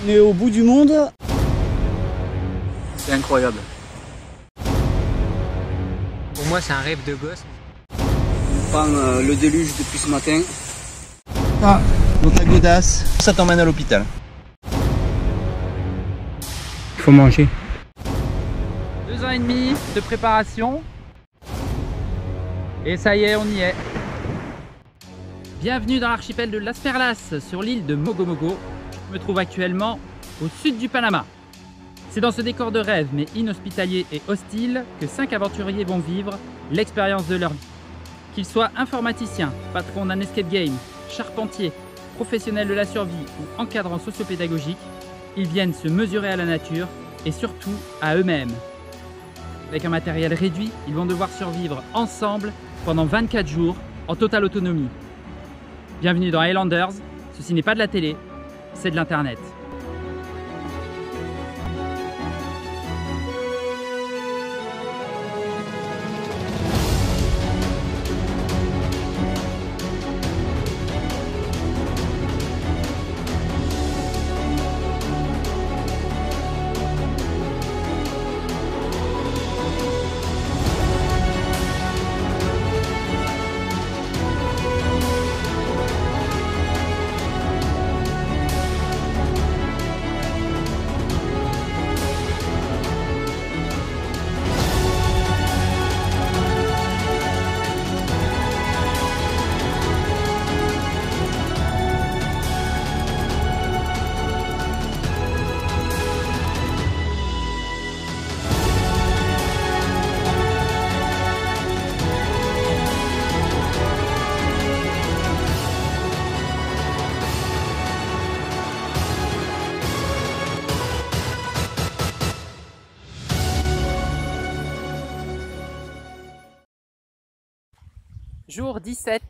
On est au bout du monde. C'est incroyable. Pour moi, c'est un rêve de gosse. On prend le déluge depuis ce matin. Ah, donc la godasse, ça t'emmène à l'hôpital. Il faut manger. 2 ans et demi de préparation. Et ça y est, on y est. Bienvenue dans l'archipel de Las Perlas, sur l'île de Mogo Mogo. Je me trouve actuellement au sud du Panama. C'est dans ce décor de rêve, mais inhospitalier et hostile, que 5 aventuriers vont vivre l'expérience de leur vie. Qu'ils soient informaticiens, patrons d'un escape game, charpentiers, professionnels de la survie ou encadrants sociopédagogiques, ils viennent se mesurer à la nature et surtout à eux-mêmes. Avec un matériel réduit, ils vont devoir survivre ensemble pendant 24 jours en totale autonomie. Bienvenue dans Highlanders, ceci n'est pas de la télé, c'est de l'internet. Jour 17.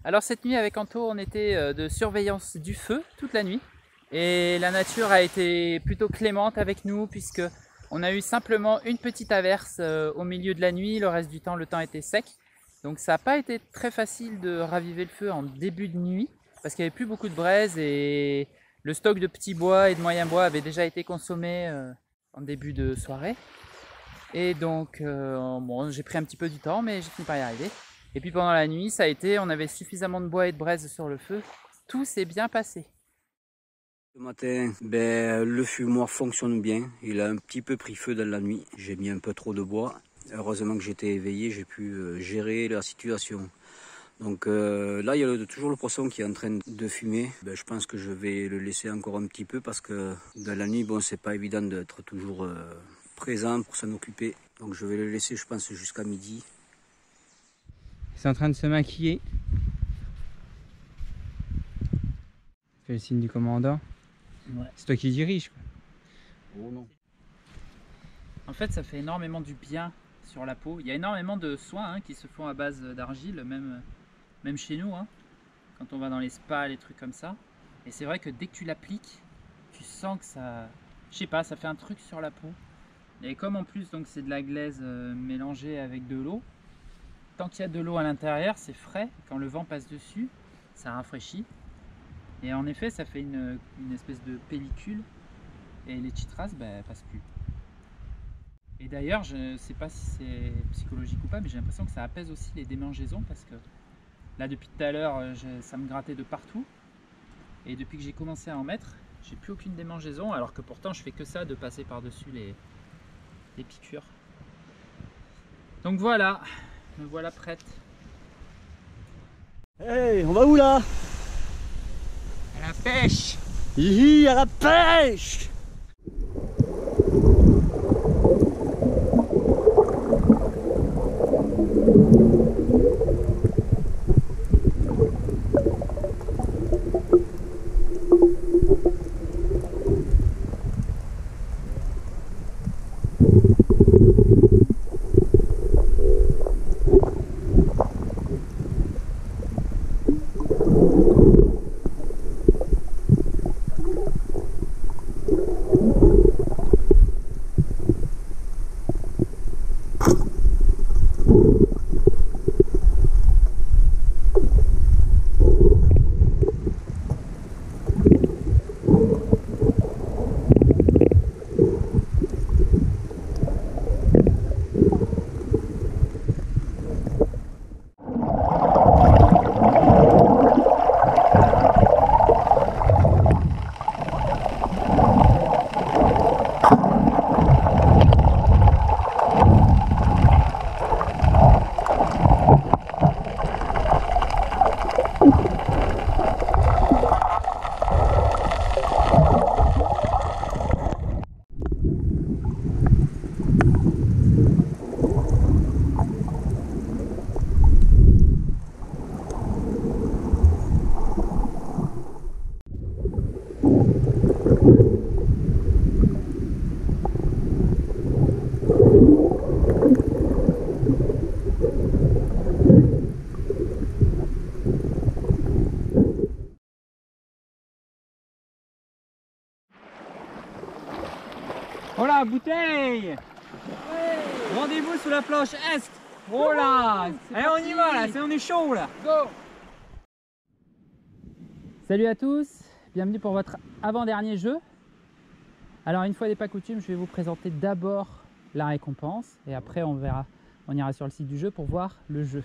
Alors cette nuit avec Anto, on était de surveillance du feu toute la nuit. Et la nature a été plutôt clémente avec nous puisque on a eu simplement une petite averse au milieu de la nuit. Le reste du temps, le temps était sec. Donc ça n'a pas été très facile de raviver le feu en début de nuit parce qu'il n'y avait plus beaucoup de braise et le stock de petits bois et de moyens bois avait déjà été consommé en début de soirée. Et donc bon, j'ai pris un petit peu du temps mais j'ai fini par y arriver. Et puis pendant la nuit, ça a été, on avait suffisamment de bois et de braise sur le feu. Tout s'est bien passé. Ce matin, le fumoir fonctionne bien. Il a un petit peu pris feu dans la nuit. J'ai mis un peu trop de bois. Heureusement que j'étais éveillé, j'ai pu gérer la situation. Donc là, il y a toujours le poisson qui est en train de fumer. Je pense que je vais le laisser encore un petit peu parce que dans la nuit, bon, c'est pas évident d'être toujours présent pour s'en occuper. Donc je vais le laisser, je pense, jusqu'à midi. C'est en train de se maquiller. Fais le signe du commandant. Ouais. C'est toi qui dirige, quoi. Oh non. En fait, ça fait énormément du bien sur la peau. Il y a énormément de soins qui se font à base d'argile, même chez nous, quand on va dans les spas, les trucs comme ça. Et c'est vrai que dès que tu l'appliques, tu sens que ça, je sais pas, ça fait un truc sur la peau. Et comme en plus, donc c'est de la glaise mélangée avec de l'eau. Tant qu'il y a de l'eau à l'intérieur, c'est frais. Quand le vent passe dessus, ça rafraîchit. Et en effet, ça fait une espèce de pellicule. Et les chitras, passent plus. Et d'ailleurs, je ne sais pas si c'est psychologique ou pas, mais j'ai l'impression que ça apaise aussi les démangeaisons. Parce que là, depuis tout à l'heure, ça me grattait de partout. Et depuis que j'ai commencé à en mettre, j'ai plus aucune démangeaison. Alors que pourtant, je fais que ça, de passer par-dessus les piqûres. Donc voilà. Me voilà prête. Hey, on va où là? À la pêche! Hihi, à la pêche! là, bouteille. Rendez-vous sous la planche Est. Oh là. Allez, on y va là, on est chaud là. Go. Salut à tous, bienvenue pour votre avant-dernier jeu. Alors une fois n'est pas coutume, je vais vous présenter d'abord la récompense et après on ira sur le site du jeu pour voir le jeu.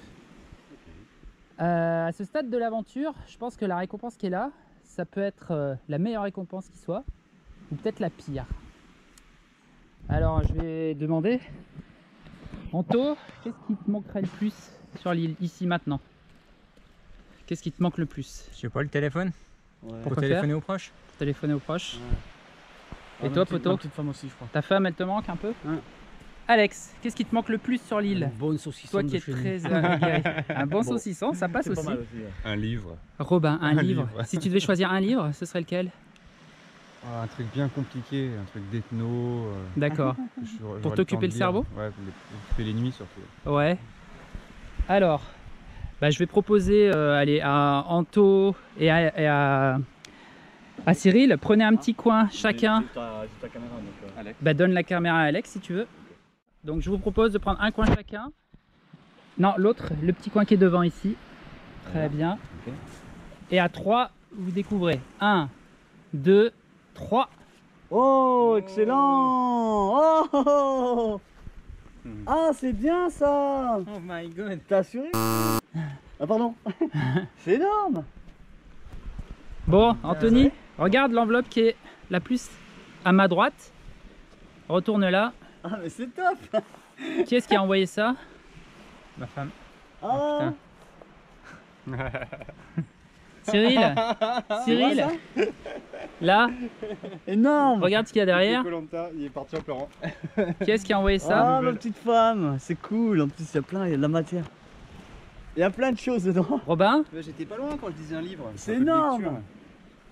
À ce stade de l'aventure, je pense que la récompense qui est là, ça peut être la meilleure récompense qui soit ou peut-être la pire. Alors je vais demander, Anto, qu'est-ce qui te manquerait le plus sur l'île ici maintenant? Qu'est-ce qui te manque le plus? Je sais pas, le téléphone. Ouais. Pour Pourquoi téléphoner aux proches. Téléphoner aux proches. Ouais. Et toi, poto? Ma petite femme aussi, je crois. Ta femme, elle te manque un peu? Ouais. Alex, qu'est-ce qui te manque le plus sur l'île? Bonne saucisson Toi qui es très aguerri. Un bon saucisson, ça passe C'est pas aussi. mal aussi. Ouais. Un livre. Robin, un Un livre. livre. Si tu devais choisir un livre, ce serait lequel? Un truc bien compliqué, un truc d'ethno. D'accord. Pour t'occuper le cerveau? Ouais, pour occuper les nuits surtout. Ouais. Alors, je vais proposer allez, à Anto et à Cyril, prenez un petit coin chacun. Juste ta caméra, donc, Donne la caméra à Alex si tu veux. Donc je vous propose de prendre un coin chacun. Non, l'autre, le petit coin qui est devant ici. Très bien. Ok. Et à 3, vous découvrez. 1, 2, 3. Oh, excellent! Oh, ah, c'est bien ça! Oh my god. T'as assuré? Ah, pardon. C'est énorme! Bon, Anthony, regarde l'enveloppe qui est la plus à ma droite. Retourne là. Ah, mais c'est top! Qui est-ce qui a envoyé ça? Ma femme. Ah, Cyril, Cyril, là, énorme! regarde ce qu'il y a derrière. Koh-Lanta, il est parti en pleurant. Qui est-ce qui a envoyé ça? Ah, ma petite femme! C'est cool! En plus, il y a de la matière. Il y a plein de choses dedans. Robin? J'étais pas loin quand je disais un livre. C'est Un peu de énorme. lecture.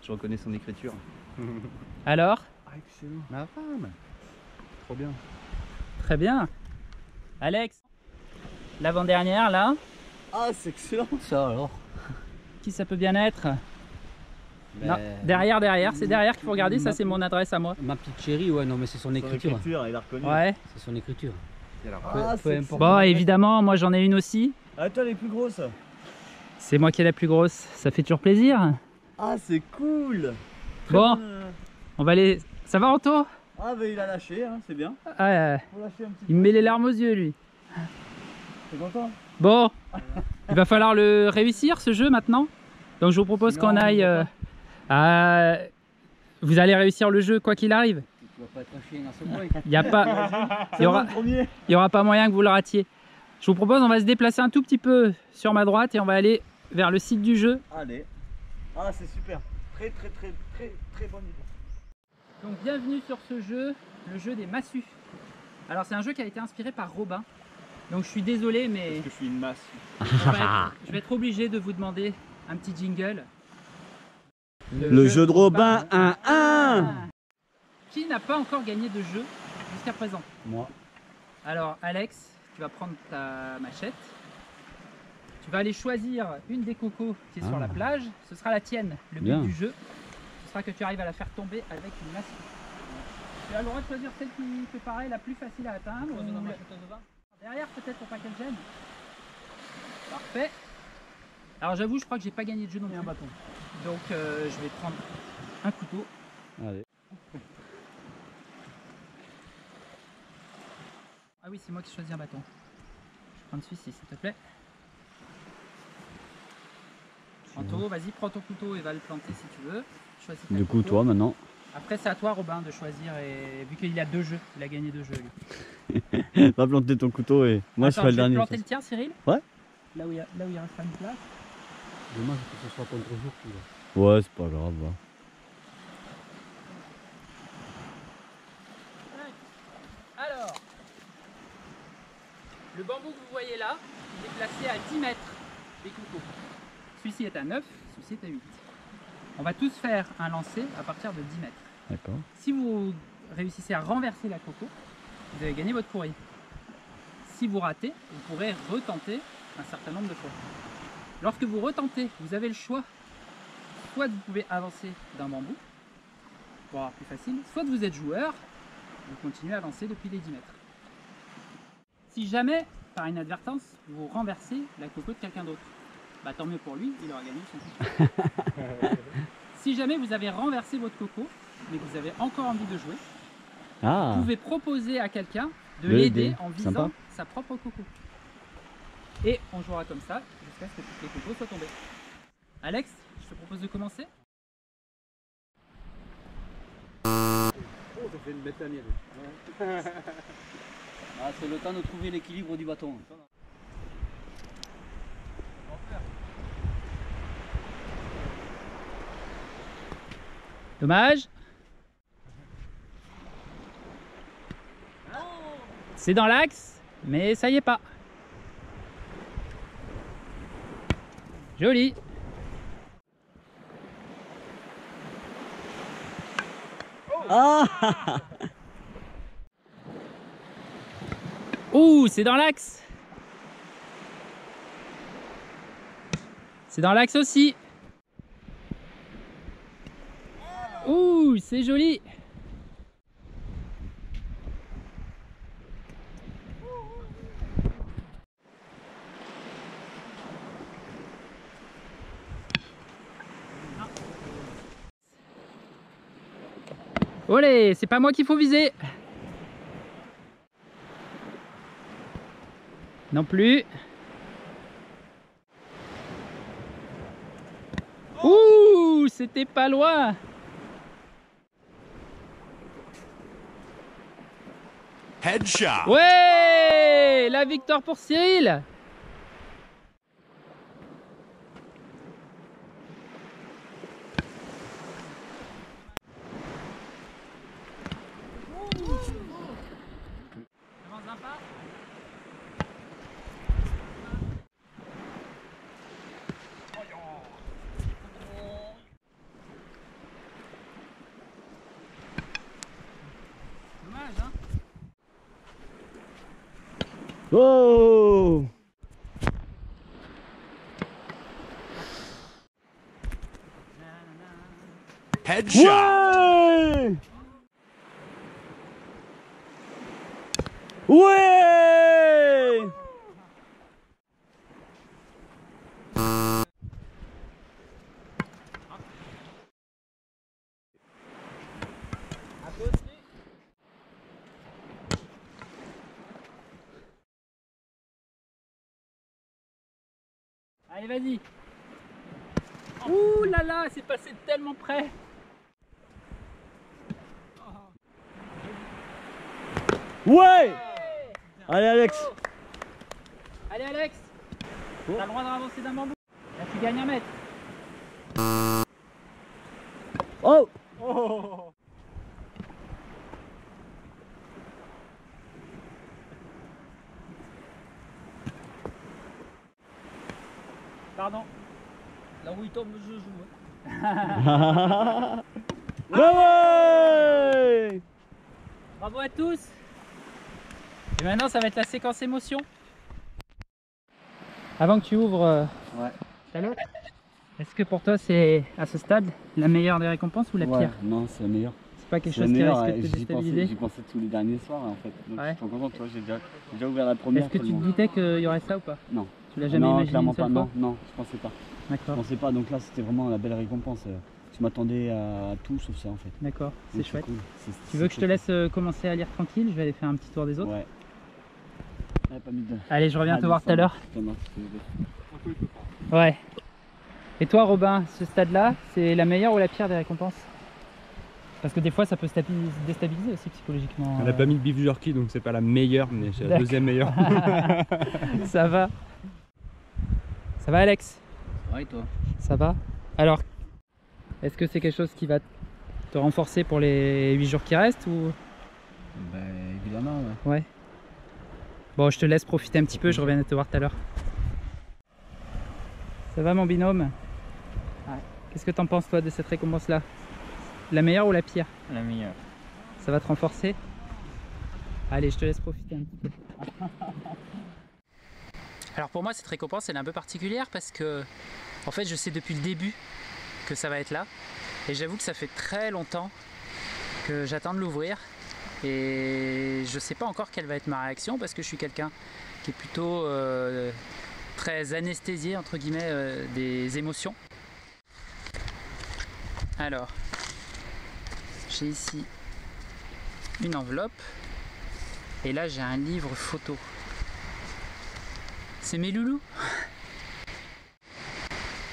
Je reconnais son écriture. Alors? Ah, excellent. Ma femme. Trop bien. Très bien. Alex, l'avant-dernière là, Ah, c'est excellent. Ça alors. qui ça peut bien être? Non, Ben, derrière, c'est derrière qu'il faut regarder, ça c'est mon adresse à moi. Ma petite chérie, ouais, non, mais c'est son Son écriture. écriture, il a reconnu. Ouais. C'est son écriture. Ah, Peu c'est importe. Bon, évidemment, moi j'en ai une aussi. Ah, toi, elle est plus grosse. C'est moi qui ai la plus grosse, ça fait toujours plaisir. Ah, c'est cool. Très Bon. bonne, On va aller... Ça va Anto? Ah, bah, il a lâché, hein, c'est bien. Ah, Faut lâcher un petit il me met les larmes aux yeux lui. T'es content? Bon, il va falloir le réussir ce jeu maintenant. Donc je vous propose Non, qu'on aille à... Vous allez réussir le jeu quoi qu'il arrive. Tu vas pas être un chien dans ce coin. Il y a pas... C'est moi le premier. Il n'y aura pas moyen que vous le ratiez. Je vous propose, on va se déplacer un tout petit peu sur ma droite et on va aller vers le site du jeu. Allez. Ah, c'est super. Très bonne idée. Donc bienvenue sur ce jeu, le jeu des massues. Alors c'est un jeu qui a été inspiré par Robin. Donc je suis désolé mais je suis une masse. je vais être obligé de vous demander un petit jingle. Le jeu de Robin 1-1. Qui n'a pas encore gagné de jeu jusqu'à présent? Moi. Alors Alex, tu vas prendre ta machette. Tu vas aller choisir une des cocos qui est sur la plage. Ce sera la tienne. Le but Bien. du jeu, ce sera que tu arrives à la faire tomber avec une massue. Tu as le droit de choisir celle qui te paraît la plus facile à atteindre. Derrière peut-être pour pas qu'elle gêne. Parfait. Alors j'avoue, je crois que j'ai pas gagné de jeu non plus. Un bâton. Donc je vais prendre un couteau. Allez. Ah oui, c'est moi qui choisis un bâton. Je vais prendre celui-ci, s'il te plaît. Anto, vas-y, prends ton couteau et va le planter si tu veux. Choisis ta Du coup, coco. toi maintenant. Après, c'est à toi, Robin, de choisir. Et vu qu'il a 2 jeux, il a gagné 2 jeux. Lui. Va planter ton couteau et moi je Attends, ferai le vais dernier. planter le tien, Cyril. Ouais. Là où il reste une place. Dommage que ce soit contre-jour. tu vois. Ouais, c'est pas grave. Va. Alors, le bambou que vous voyez là, il est placé à 10 mètres des cocos. Celui-ci est à 9, celui-ci est à 8. On va tous faire un lancer à partir de 10 mètres. D'accord. Si vous réussissez à renverser la coco, vous avez gagné votre courrier. Si vous ratez, vous pourrez retenter un certain nombre de fois. Lorsque vous retentez, vous avez le choix. Soit vous pouvez avancer d'un bambou, pour avoir plus facile, soit vous êtes joueur, vous continuez à lancer depuis les 10 mètres. Si jamais, par inadvertance, vous renversez la coco de quelqu'un d'autre, bah tant mieux pour lui, il aura gagné son coup. Si jamais vous avez renversé votre coco, mais que vous avez encore envie de jouer, Ah, vous pouvez proposer à quelqu'un de De l'aider l'aider. en visant Sympa. sa propre coco. Et on jouera comme ça jusqu'à ce que toutes les cocos soient tombées. Alex, je te propose de commencer. Oh, ça fait une bête à miel. Ah, c'est le temps de trouver l'équilibre du bâton. Dommage. C'est dans l'axe, mais ça y est pas. Joli. ah. Ouh, c'est dans l'axe. C'est dans l'axe aussi. Ouh, c'est joli. Olé, c'est pas moi qu'il faut viser. Non plus. Ouh, c'était pas loin. Headshot. Ouais, la victoire pour Cyril. Dommage, hein? Oh. Headshot. Ouais. Ouais. Allez, vas-y. Ouh là là, c'est passé tellement près. Ouais. Allez Alex. Allez Alex, t'as le droit de ravancer d'un bambou. Là tu gagnes un mètre. Oh. Pardon. Là où il tombe, je joue. Ouais. Bravo à tous. Et maintenant ça va être la séquence émotion. Avant que tu ouvres ta lote, est-ce que pour toi c'est à ce stade la meilleure des récompenses ou la pire? Non, c'est la meilleure. C'est pas quelque C'est la chose qui meilleure, risque de te j'y déstabiliser? pensais tous les derniers soirs en fait. Donc Ouais. je suis content, tu vois, j'ai déjà ouvert la première. Est-ce que tu te tellement- doutais qu'il y aurait ça ou pas? Non. Tu l'as jamais Non, imaginé clairement une seule pas, fois? non, non, je pensais pas. Je D'accord, pensais pas, donc là c'était vraiment la belle récompense. Je m'attendais à tout sauf ça en fait. d'accord, c'est Donc, chouette. cool. Tu veux que je te laisse commencer à lire tranquille? Je vais aller faire un petit tour des autres. Ouais. Ouais, pas mis de... Allez, je reviens te Ah, voir ça tout à l'heure. marche, ça marche. Ouais. Et toi Robin, ce stade-là, c'est la meilleure ou la pire des récompenses? Parce que des fois ça peut se déstabiliser aussi psychologiquement. On n'a pas mis le beef jerky donc c'est pas la meilleure, mais c'est la D'accord. deuxième meilleure. Ça va. Ça va Alex? Ouais, toi. Ça va? Alors, est-ce que c'est quelque chose qui va te renforcer pour les 8 jours qui restent ou... Ben évidemment, ouais. Ouais. Bon, je te laisse profiter un petit peu, je reviens te voir tout à l'heure. Ça va mon binôme? Ouais. Qu'est-ce que t'en penses toi de cette récompense-là? La meilleure ou la pire? La meilleure. Ça va te renforcer? Allez, je te laisse profiter un petit peu. Alors pour moi, cette récompense, elle est un peu particulière parce que, en fait, je sais depuis le début que ça va être là. Et j'avoue que ça fait très longtemps que j'attends de l'ouvrir. Et je sais pas encore quelle va être ma réaction parce que je suis quelqu'un qui est plutôt très anesthésié entre guillemets des émotions. Alors, j'ai ici une enveloppe et là j'ai un livre photo. C'est mes loulous.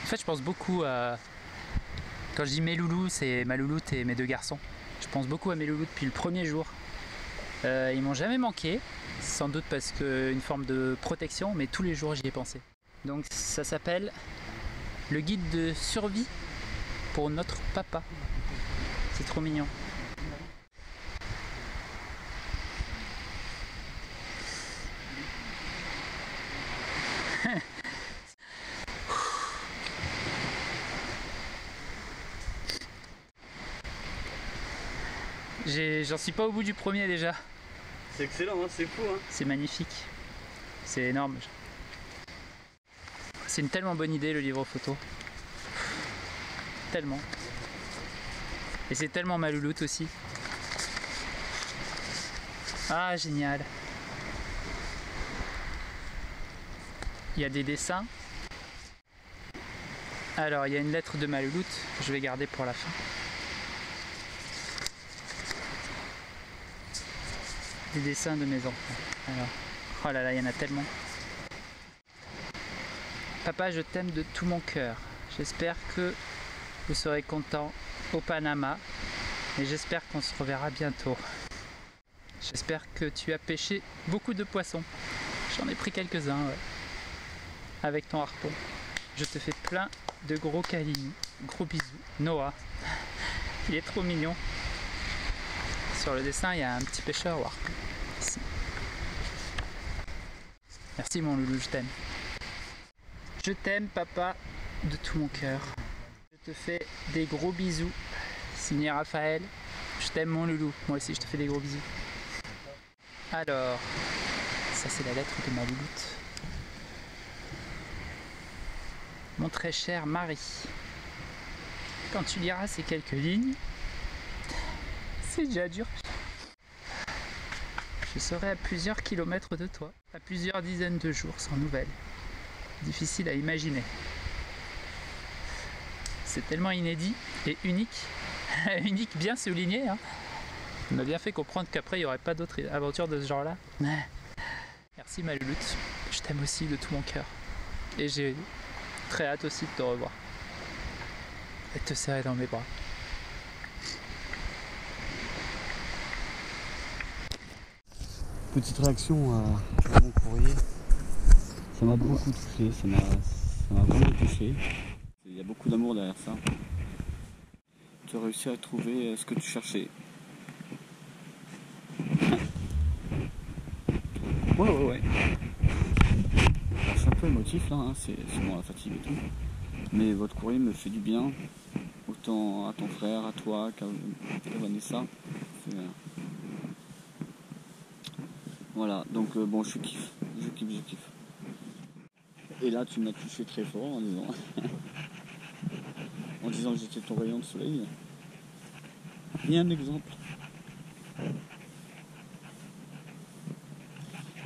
En fait, je pense beaucoup à... Quand je dis mes loulous, c'est ma louloute et mes 2 garçons. Je pense beaucoup à mes loulous depuis le premier jour. Ils m'ont jamais manqué, sans doute parce qu'une forme de protection, mais tous les jours j'y ai pensé. Donc ça s'appelle le guide de survie pour notre papa. C'est trop mignon. J'en suis pas au bout du premier déjà. C'est excellent, hein, c'est fou. Hein. C'est magnifique. C'est énorme. C'est une tellement bonne idée le livre photo. Tellement. Et c'est tellement ma louloute aussi. Ah, génial. Il y a des dessins. Alors, il y a une lettre de ma louloute. Je vais garder pour la fin. Des dessins de mes enfants. Alors, oh là là, il y en a tellement. Papa, je t'aime de tout mon cœur. J'espère que vous serez content au Panama et j'espère qu'on se reverra bientôt. J'espère que tu as pêché beaucoup de poissons. J'en ai pris quelques-uns, ouais. Avec ton harpon. Je te fais plein de gros câlins. Gros bisous. Noah. Il est trop mignon. Sur le dessin, il y a un petit pêcheur au harpon. Ici. Merci mon loulou, je t'aime. Je t'aime papa de tout mon cœur. Je te fais des gros bisous. Signé Raphaël. Je t'aime mon loulou. Moi aussi je te fais des gros bisous. Alors, ça c'est la lettre de ma louloute. Mon très cher mari. Quand tu liras ces quelques lignes, c'est déjà dur. Je serai à plusieurs kilomètres de toi, à plusieurs dizaines de jours sans nouvelles. Difficile à imaginer. C'est tellement inédit et unique. Unique bien souligné. Hein. On m'a bien fait comprendre qu'après il n'y aurait pas d'autres aventures de ce genre-là. Merci ma louloute. Je t'aime aussi de tout mon cœur. Et j'ai très hâte aussi de te revoir. Et de te serrer dans mes bras. Petite réaction à mon courrier. Ça m'a beaucoup touché, ça m'a vraiment touché. Il y a beaucoup d'amour derrière ça. Tu as réussi à trouver ce que tu cherchais. Ouais. Je suis un peu émotif là, hein, c'est bon la fatigue et tout. Mais votre courrier me fait du bien. Autant à ton frère, à toi, qu'à Vanessa. Voilà, donc bon, je kiffe. Et là, tu m'as touché très fort en disant que j'étais ton rayon de soleil. Il y a un exemple.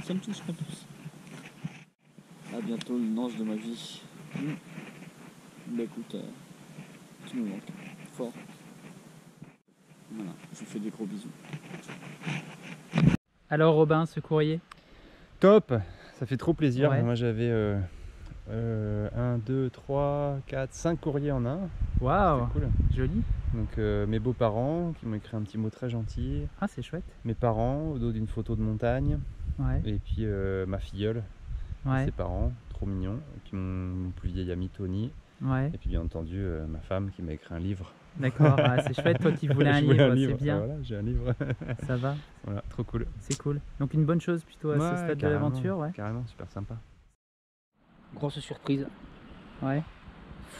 Ça me touche pas plus. À bientôt, le ange de ma vie. Bah écoute, tu me manques fort. Voilà, je vous fais des gros bisous. Alors Robin, ce courrier? Top, ça fait trop plaisir. Ouais. Moi j'avais 1, 2, 3, 4, 5 courriers en un. Waouh, C'était cool. joli. Donc mes beaux-parents qui m'ont écrit un petit mot très gentil. Ah, c'est chouette. Mes parents au dos d'une photo de montagne. Ouais. Et puis ma filleule, Ouais. ses parents, trop mignons. Et puis mon plus vieil ami Tony. Ouais. Et puis bien entendu ma femme qui m'a écrit un livre. D'accord, ah, c'est chouette, toi qui voulais un Je voulais livre, c'est bien. Voilà, j'ai un livre. Ça va, Voilà, trop cool. c'est cool. Donc une bonne chose plutôt à ce stade de carrément, l'aventure, ouais. Carrément, super sympa. Grosse surprise, Ouais.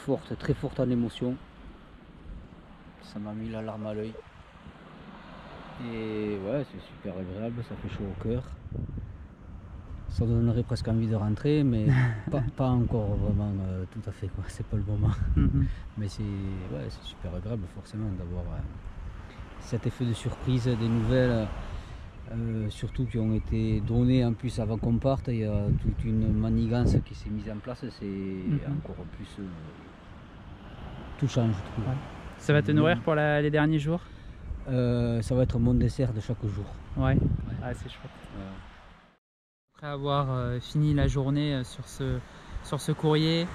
forte, très forte en émotion. Ça m'a mis la larme à l'œil. Et ouais, c'est super agréable, ça fait chaud au cœur. Ça donnerait presque envie de rentrer, mais pas encore vraiment tout à fait, quoi. C'est pas le moment. Mhm. Mais c'est super agréable forcément d'avoir cet effet de surprise, des nouvelles surtout qui ont été donnés en plus avant qu'on parte. Il y a toute une manigance qui s'est mise en place, c'est encore plus touchant, je trouve. Ouais. Ça va te nourrir pour les derniers jours? Ça va être mon dessert de chaque jour. Ouais, ah, c'est chouette. Après avoir fini la journée sur ce courrier,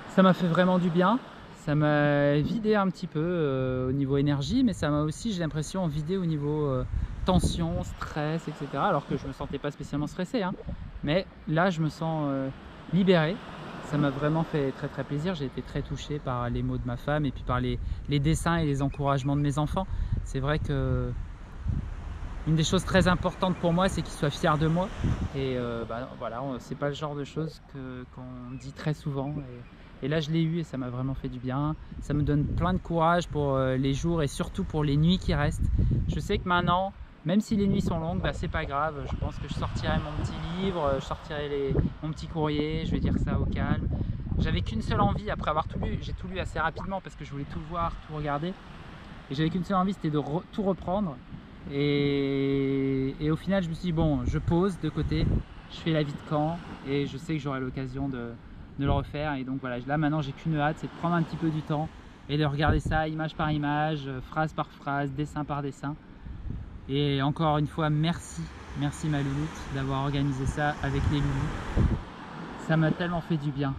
ça m'a fait vraiment du bien. Ça m'a vidé un petit peu au niveau énergie, mais ça m'a aussi, j'ai l'impression, vidé au niveau tension, stress, etc. Alors que je me sentais pas spécialement stressé, hein. Mais là, je me sens libéré. Ça m'a vraiment fait très très plaisir. J'ai été très touché par les mots de ma femme et puis par les dessins et les encouragements de mes enfants. C'est vrai que une des choses très importantes pour moi, c'est qu'ils soient fiers de moi. Et voilà, c'est pas le genre de choses qu'on dit très souvent. Et là, je l'ai eu et ça m'a vraiment fait du bien. Ça me donne plein de courage pour les jours et surtout pour les nuits qui restent. Je sais que maintenant, même si les nuits sont longues, bah, c'est pas grave. Je pense que je sortirai mon petit livre, je sortirai mon petit courrier, je vais dire ça au calme. J'avais qu'une seule envie après avoir tout lu. J'ai tout lu assez rapidement parce que je voulais tout voir, tout regarder. Et j'avais qu'une seule envie, c'était de tout reprendre. Et au final, je me suis dit, bon, je pose de côté, je fais la vie de camp et je sais que j'aurai l'occasion de le refaire. Et donc voilà, là maintenant, j'ai qu'une hâte, c'est de prendre un petit peu du temps et de regarder ça image par image, phrase par phrase, dessin par dessin. Et encore une fois, merci ma louloute d'avoir organisé ça avec les loulous. Ça m'a tellement fait du bien.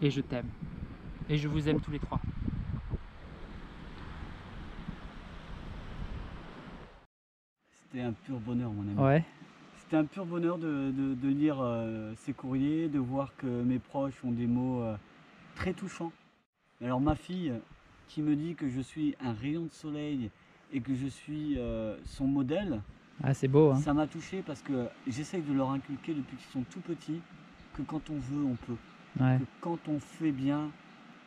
Et je t'aime. Et je vous aime tous les trois. C'était un pur bonheur, mon ami. Ouais. C'était un pur bonheur de lire ces courriers, de voir que mes proches ont des mots très touchants. Alors ma fille qui me dit que je suis un rayon de soleil et que je suis son modèle, Ah, c'est beau, hein. ça m'a touché parce que j'essaye de leur inculquer depuis qu'ils sont tout petits que quand on veut, on peut. Ouais. Que quand on fait bien,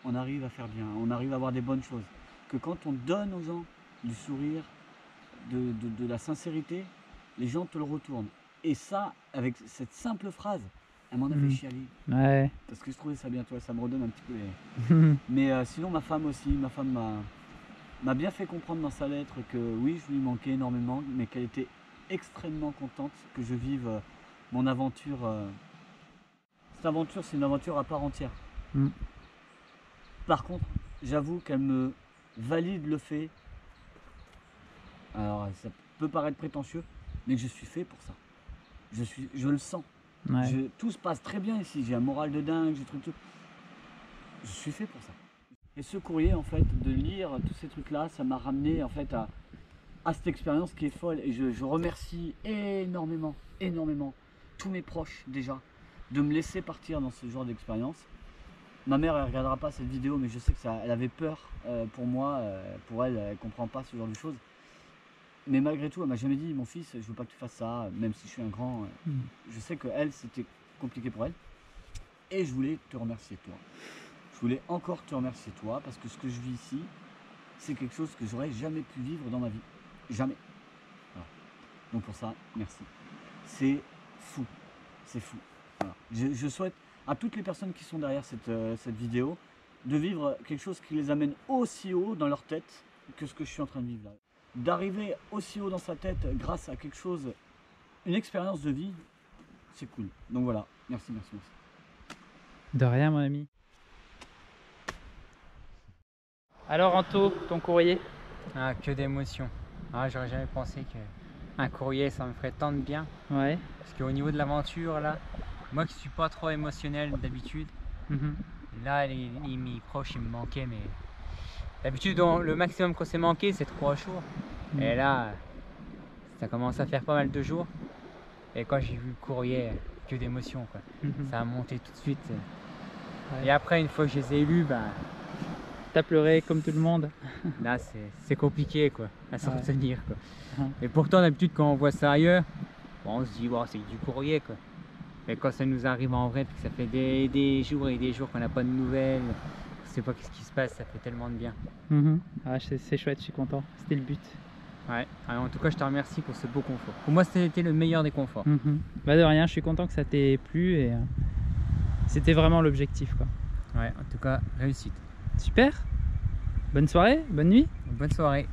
on arrive à faire bien, on arrive à avoir des bonnes choses. Que quand on donne aux gens du sourire, de la sincérité, les gens te le retournent. Et ça, avec cette simple phrase, elle m'en a fait chialer. Ouais. Parce que je trouvais ça bien, toi, ça me redonne un petit peu les... Mais sinon, ma femme aussi, m'a bien fait comprendre dans sa lettre que oui, je lui manquais énormément, mais qu'elle était extrêmement contente que je vive mon aventure. Cette aventure, c'est une aventure à part entière. Par contre, j'avoue qu'elle me valide le fait, alors ça peut paraître prétentieux, mais que je suis fait pour ça. Je le sens. Ouais. Tout se passe très bien ici, j'ai un moral de dingue, j'ai truc tout. Je suis fait pour ça. Et ce courrier, en fait, de lire tous ces trucs-là, ça m'a ramené en fait à cette expérience qui est folle. Et je remercie énormément tous mes proches déjà de me laisser partir dans ce genre d'expérience. Ma mère, elle ne regardera pas cette vidéo, mais je sais que elle avait peur pour moi, pour elle ne comprend pas ce genre de choses. Mais malgré tout, elle m'a jamais dit, mon fils, je veux pas que tu fasses ça, même si je suis un grand. Je sais que elle, c'était compliqué pour elle. Et je voulais te remercier toi. Je voulais encore te remercier toi, parce que ce que je vis ici, c'est quelque chose que j'aurais jamais pu vivre dans ma vie. Jamais. Voilà. Donc pour ça, merci. C'est fou. C'est fou. Voilà. Je souhaite à toutes les personnes qui sont derrière cette vidéo de vivre quelque chose qui les amène aussi haut dans leur tête que ce que je suis en train de vivre là. D'arriver aussi haut dans sa tête grâce à quelque chose, une expérience de vie, c'est cool. Donc voilà, merci. De rien, mon ami. Alors, Anto, ton courrier? Ah, que d'émotions. Ah, j'aurais jamais pensé qu'un courrier, ça me ferait tant de bien. Ouais. Parce qu'au niveau de l'aventure, là, moi qui suis pas trop émotionnel d'habitude, là, mes proches, ils me manquaient, mais d'habitude, le maximum qu'on s'est manqué, c'est 3 jours. Et là, ça commence à faire pas mal de jours. Et quand j'ai vu le courrier, que d'émotions, quoi. Ça a monté tout de suite. Ouais. Et après, une fois que je les ai lus, ben, t'as pleuré comme tout le monde. Là, c'est compliqué, quoi, à s'en tenir, quoi. Ouais. Et pourtant, d'habitude, quand on voit ça ailleurs, bon, on se dit, wow, c'est du courrier, quoi. Mais quand ça nous arrive en vrai, puis que ça fait des jours et des jours qu'on n'a pas de nouvelles, on ne sait pas ce qui se passe, ça fait tellement de bien. Ah, c'est chouette, je suis content. C'était le but. Ouais. Alors, en tout cas, je te remercie pour ce beau confort. Pour moi, c'était le meilleur des conforts. Bah de rien, je suis content que ça t'ait plu et c'était vraiment l'objectif, quoi. Ouais, en tout cas, réussite. Super. Bonne soirée, bonne nuit. Bonne soirée.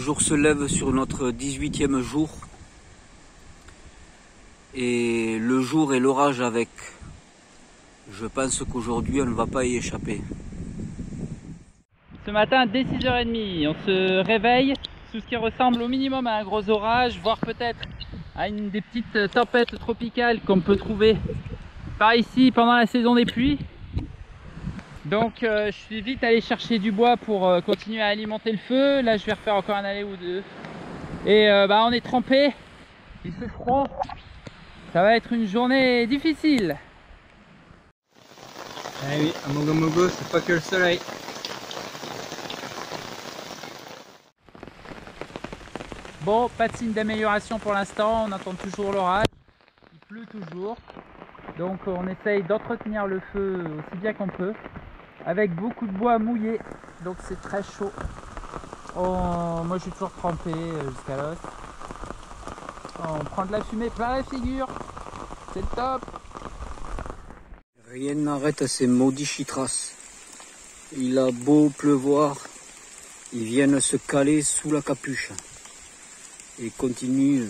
jour se lève sur notre 18e jour. Et le jour et l'orage avec. Je pense qu'aujourd'hui on ne va pas y échapper. Ce matin dès 6h30, on se réveille sous ce qui ressemble au minimum à un gros orage, voire peut-être à une des petites tempêtes tropicales qu'on peut trouver par ici pendant la saison des pluies. Donc je suis vite allé chercher du bois pour continuer à alimenter le feu. Là je vais refaire encore un aller ou deux. Et on est trempé, il fait froid. Ça va être une journée difficile. Ah oui, à Mogo c'est pas que le soleil. Bon, pas de signe d'amélioration pour l'instant, on entend toujours l'orage, il pleut toujours. Donc on essaye d'entretenir le feu aussi bien qu'on peut, avec beaucoup de bois mouillé, donc c'est très chaud. Moi je suis toujours trempé jusqu'à l'os. On prend de la fumée plein la figure, c'est le top. Rien n'arrête ces maudits chitras. Il a beau pleuvoir, ils viennent se caler sous la capuche et continuent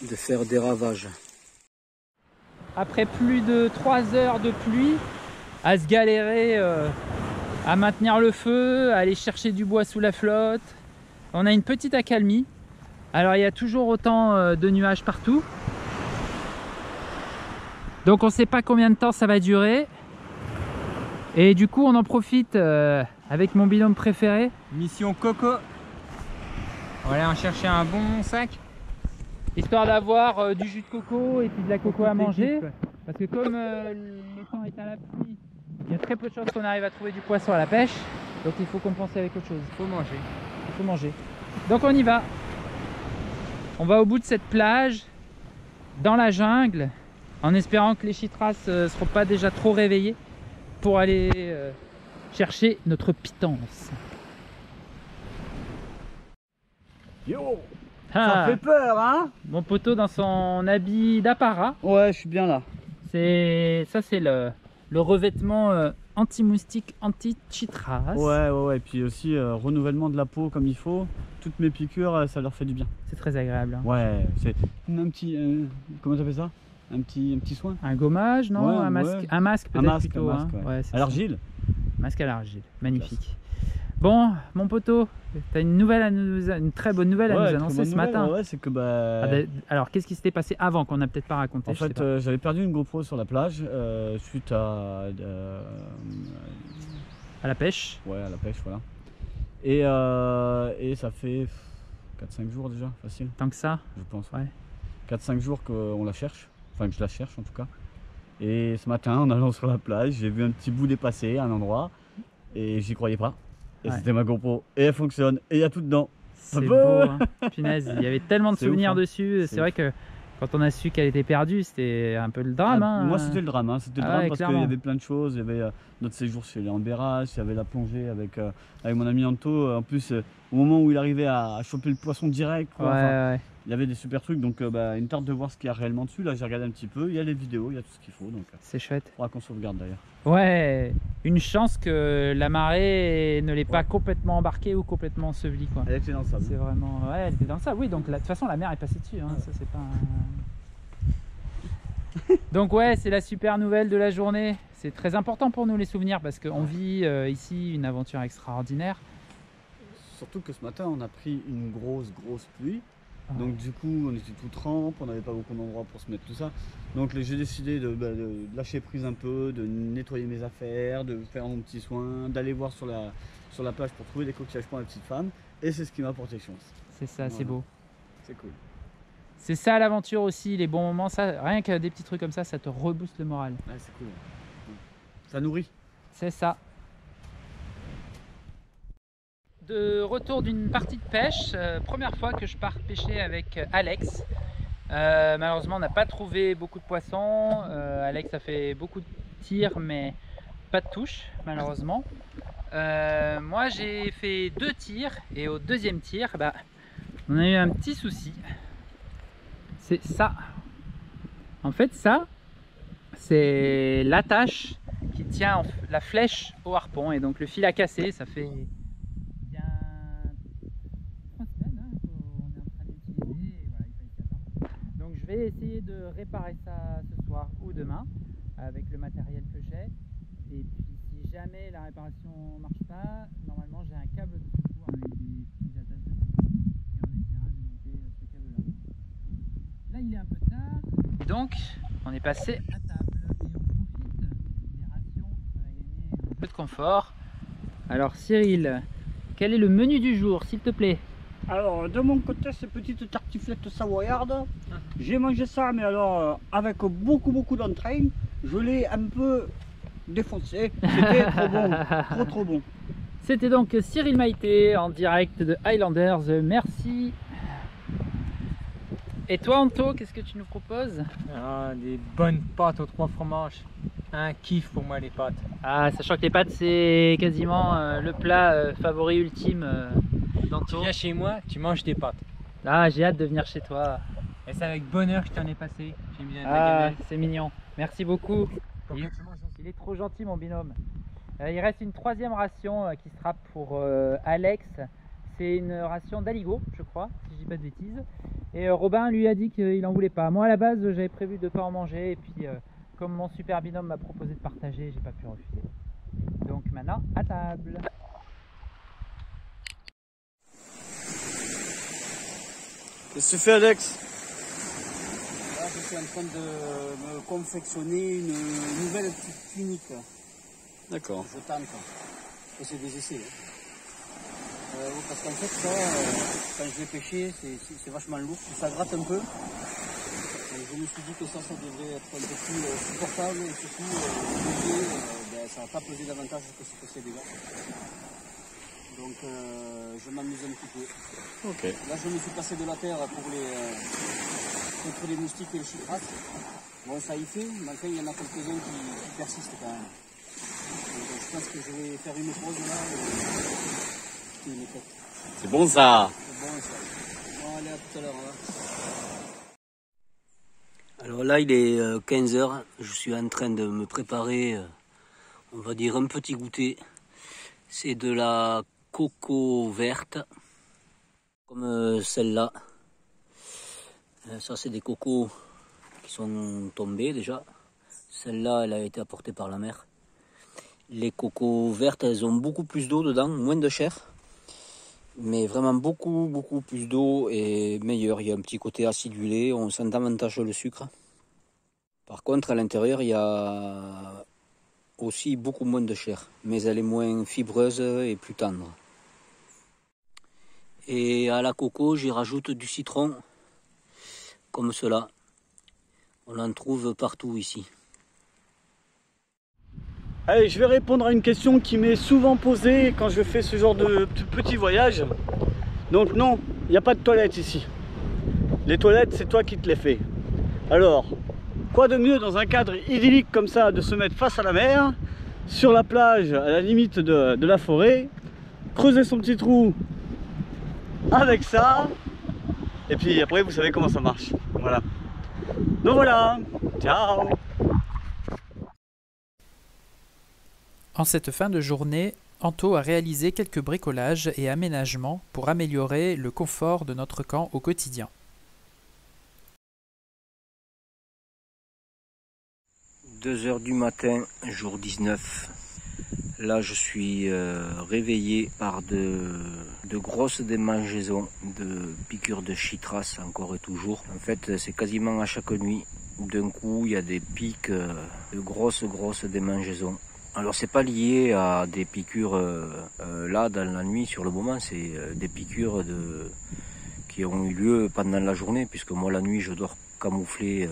de faire des ravages. Après plus de 3 heures de pluie, à se galérer à maintenir le feu, à aller chercher du bois sous la flotte, on a une petite accalmie. Alors il y a toujours autant de nuages partout. Donc on ne sait pas combien de temps ça va durer. Et du coup on en profite avec mon binôme préféré. Mission Coco. On va aller en chercher un bon sac. Histoire d'avoir du jus de coco et puis de la coco à manger. Parce que comme le temps est à la pluie, il y a très peu de chances qu'on arrive à trouver du poisson à la pêche. Donc il faut compenser avec autre chose. Il faut manger. Donc on y va. On va au bout de cette plage, dans la jungle, en espérant que les chitras ne seront pas déjà trop réveillés pour aller chercher notre pitance. Yo, Ah, ça fait peur, hein? mon poteau dans son habit d'apparat. Ouais, je suis bien là. Ça c'est le revêtement anti-moustique, anti-chitras. Ouais. Et puis aussi renouvellement de la peau comme il faut. Toutes mes piqûres, ça leur fait du bien. C'est très agréable. Hein. Ouais, c'est un petit... comment t'appelles ça? Un petit soin? Un gommage, non? Ouais, un masque, ouais. un masque peut-être plutôt. Un masque, hein. ouais. Ouais, c'est À ça. l'argile? Masque à l'argile, magnifique. Bon, mon poteau, t'as une très bonne nouvelle à nous annoncer ce matin. Ouais, c'est que bah... Alors, qu'est-ce qui s'était passé avant qu'on n'a peut-être pas raconté? En fait, j'avais perdu une GoPro sur la plage suite à la pêche. Ouais, à la pêche, voilà. Et ça fait 4-5 jours déjà, facile. Tant que ça? Je pense. Ouais. 4-5 jours qu'on la cherche, enfin que je la cherche en tout cas. Et ce matin, en allant sur la plage, j'ai vu un petit bout dépasser à un endroit et j'y croyais pas. Et c'était ma GoPro et elle fonctionne et il y a tout dedans. C'est beau, hein. Punaise, il y avait tellement de souvenirs ouf, hein. dessus. C'est vrai que quand on a su qu'elle était perdue, c'était un peu le drame. Hein. Moi c'était le drame, hein. C'était le drame ouais, parce qu'il y avait plein de choses. Il y avait notre séjour chez les Ambérage, il y avait la plongée avec mon ami Anto. En plus, au moment où il arrivait à choper le poisson direct, quoi. Ouais. Il y avait des super trucs, donc une tarte de voir ce qu'il y a réellement dessus. Là j'ai regardé un petit peu, il y a les vidéos, il y a tout ce qu'il faut. Donc c'est chouette. Il faudra qu'on sauvegarde d'ailleurs. Ouais, une chance que la marée ne l'ait pas complètement embarquée ou complètement ensevelie, quoi. Elle était dans le sable. C'est vraiment... Ouais, elle était dans le sable, oui, donc de toute façon la mer est passée dessus, hein. Ça c'est pas Donc ouais, c'est la super nouvelle de la journée. C'est très important pour nous les souvenirs parce qu'on vit ici une aventure extraordinaire. Surtout que ce matin on a pris une grosse pluie. Donc du coup on était tout trempe, on n'avait pas beaucoup d'endroits pour se mettre tout ça. Donc j'ai décidé de lâcher prise un peu, de nettoyer mes affaires, de faire mon petit soin, d'aller voir sur la plage pour trouver des coquillages pour la petite femme. Et c'est ce qui m'a porté chance. C'est ça, voilà. C'est beau. C'est cool. C'est ça l'aventure aussi, les bons moments, ça, rien que des petits trucs comme ça te rebooste le moral. Ouais, c'est cool. Ça nourrit. C'est ça. De retour d'une partie de pêche, première fois que je pars pêcher avec Alex. Malheureusement on n'a pas trouvé beaucoup de poissons. Alex a fait beaucoup de tirs mais pas de touche malheureusement. Moi j'ai fait 2 tirs et au deuxième tir on a eu un petit souci. C'est ça. En fait ça c'est l'attache qui tient la flèche au harpon et donc le fil a cassé, ça fait vais essayer de réparer ça ce soir ou demain avec le matériel que j'ai. Et puis si jamais la réparation ne marche pas, normalement j'ai un câble de secours avec des petites attaches de secours. Et on essaiera de monter ce câble-là. Là il est un peu tard. Et donc on est passé à table et on profite des rations. On a gagné un peu de confort. Alors Cyril, quel est le menu du jour s'il te plaît? Alors, de mon côté, ces petites tartiflettes savoyardes, j'ai mangé ça, mais alors avec beaucoup d'entrain. Je l'ai un peu défoncé. C'était trop bon, trop bon. C'était donc Cyril Maïté en direct de Highlanders. Merci. Et toi, Anto, qu'est-ce que tu nous proposes? Des bonnes pâtes aux 3 fromages. Un kiff pour moi les pâtes. Ah, sachant que les pâtes, c'est quasiment le plat favori ultime Tu d'Anto. viens chez moi, tu manges des pâtes. Ah, j'ai hâte de venir chez toi. Et c'est avec bonheur que je t'en ai passé. J'aime bien ta Ah, gamelle. c'est mignon. Merci beaucoup. Pour que tu manges aussi. Il est trop gentil, mon binôme. Il reste une 3e ration qui sera pour Alex. C'est une ration d'aligot, je crois, si je dis pas de bêtises. Et Robin lui a dit qu'il en voulait pas. Moi, à la base, j'avais prévu de pas en manger. Et puis, comme mon super binôme m'a proposé de partager, j'ai pas pu refuser. Donc maintenant, à table. Qu'est-ce que tu fais, Alex? Là, je suis en train de me confectionner une nouvelle petite tunique. D'accord. Je tente. Et c'est des essais. Parce qu'en fait, ça, quand je l'ai pêché, c'est vachement lourd. Ça gratte un peu. Et je me suis dit que ça devrait être un peu plus supportable. Et surtout, ça va pas peser davantage que ce que c'est déjà. Donc je m'amuse un petit peu. Okay. Là je me suis passé de la terre pour contre les moustiques et les chypras. Bon ça y fait, mais après il y en a quelques-uns qui persistent quand même. Donc, je pense que je vais faire une pause là et une tête. C'est bon ça. C'est bon ça. Bon allez à tout à l'heure. Alors là il est 15 h, je suis en train de me préparer, on va dire un petit goûter. C'est de la coco verte, comme celle-là. Ça, c'est des cocos qui sont tombés déjà. Celle-là, elle a été apportée par la mer. Les cocos vertes, elles ont beaucoup plus d'eau dedans, moins de chair. Mais vraiment beaucoup plus d'eau et meilleur. Il y a un petit côté acidulé, on sent davantage le sucre. Par contre, à l'intérieur, il y a aussi beaucoup moins de chair, mais elle est moins fibreuse et plus tendre. Et à la coco, j'y rajoute du citron, comme cela. On en trouve partout ici. Allez, je vais répondre à une question qui m'est souvent posée quand je fais ce genre de petit voyage. Donc non, il n'y a pas de toilettes ici. Les toilettes, c'est toi qui te les fais. Alors, quoi de mieux dans un cadre idyllique comme ça, de se mettre face à la mer, sur la plage, à la limite de la forêt, creuser son petit trou avec ça, et puis après vous savez comment ça marche. Voilà. Donc voilà, ciao. En cette fin de journée, Anto a réalisé quelques bricolages et aménagements pour améliorer le confort de notre camp au quotidien. 2 h du matin, jour 19. Là, je suis réveillé par de grosses démangeaisons, de piqûres de chytras encore et toujours. En fait, c'est quasiment à chaque nuit. D'un coup, il y a des pics, de grosses démangeaisons. Alors, c'est pas lié à des piqûres là dans la nuit sur le moment, c'est des piqûres qui ont eu lieu pendant la journée, puisque moi la nuit je dors camouflé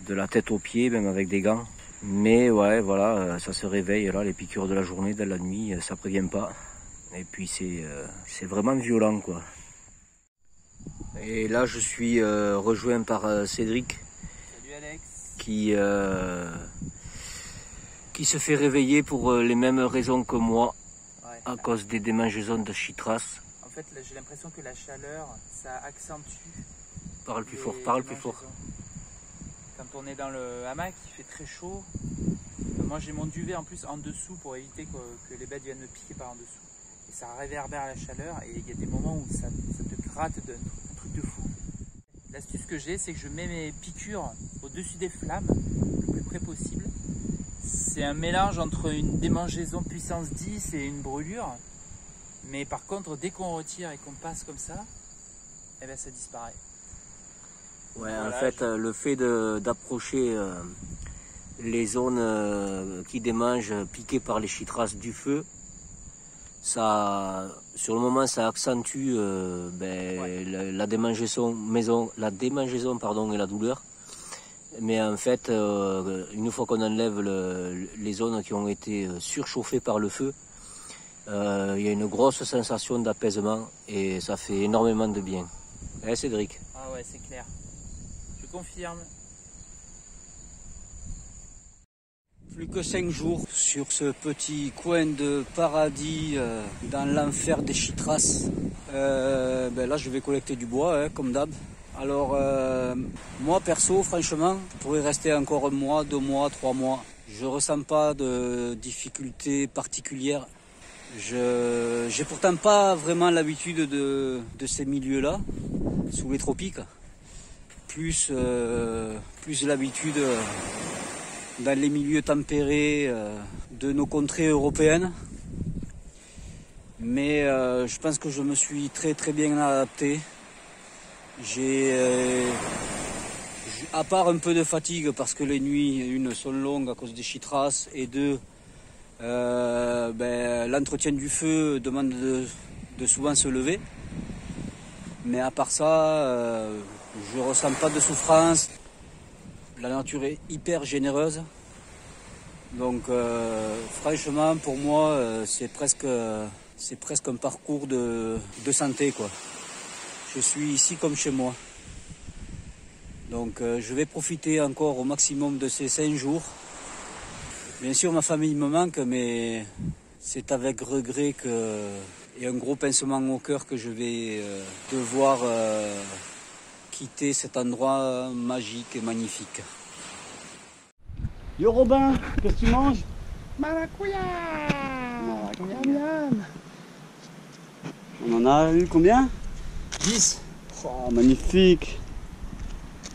de la tête aux pieds, même avec des gants. Mais ouais, voilà, ça se réveille là, les piqûres de la journée, de la nuit, ça prévient pas. Et puis c'est vraiment violent quoi. Et là je suis rejoint par Cédric. Salut Alex. Qui se fait réveiller pour les mêmes raisons que moi, Ouais. à cause des démangeaisons de chytras. En fait, j'ai l'impression que la chaleur, ça accentue. Parle plus fort, les parle plus fort. démangeaisons. Quand on est dans le hamac, il fait très chaud. Moi, j'ai mon duvet en plus en dessous pour éviter que les bêtes viennent me piquer par en dessous. Et ça réverbère la chaleur et il y a des moments où ça te gratte d'un truc de fou. L'astuce que j'ai, c'est que je mets mes piqûres au-dessus des flammes, le plus près possible. C'est un mélange entre une démangeaison puissance 10 et une brûlure. Mais par contre, dès qu'on retire et qu'on passe comme ça, eh ben ça disparaît. Ouais, Voilà, en fait, le fait d'approcher les zones qui démangent piquées par les chytras du feu, ça, sur le moment, ça accentue la démangeaison, et la douleur. Mais en fait, une fois qu'on enlève les zones qui ont été surchauffées par le feu, il y a une grosse sensation d'apaisement et ça fait énormément de bien. Cédric? Ah ouais, c'est clair. Je confirme. Plus que 5 jours sur ce petit coin de paradis dans l'enfer des chytras. Là, je vais collecter du bois, comme d'hab. Alors, moi perso, franchement, je pourrais rester encore 1 mois, 2 mois, 3 mois. Je ressens pas de difficultés particulières. J'ai pourtant pas vraiment l'habitude de ces milieux-là, sous les tropiques. Plus l'habitude dans les milieux tempérés de nos contrées européennes. Mais je pense que je me suis très bien adapté. À part un peu de fatigue parce que les nuits, 1, sont longues à cause des chytras et 2, l'entretien du feu demande de souvent se lever. Mais à part ça, je ressens pas de souffrance. La nature est hyper généreuse. Donc franchement, pour moi, c'est presque un parcours de santé, quoi. Je suis ici comme chez moi. Donc je vais profiter encore au maximum de ces 5 jours. Bien sûr, ma famille me manque, mais c'est avec regret et un gros pincement au cœur que je vais devoir quitter cet endroit magique et magnifique. Yo Robin, qu'est-ce que tu manges? Maracuya. On en a eu combien? 10. Oh, magnifique.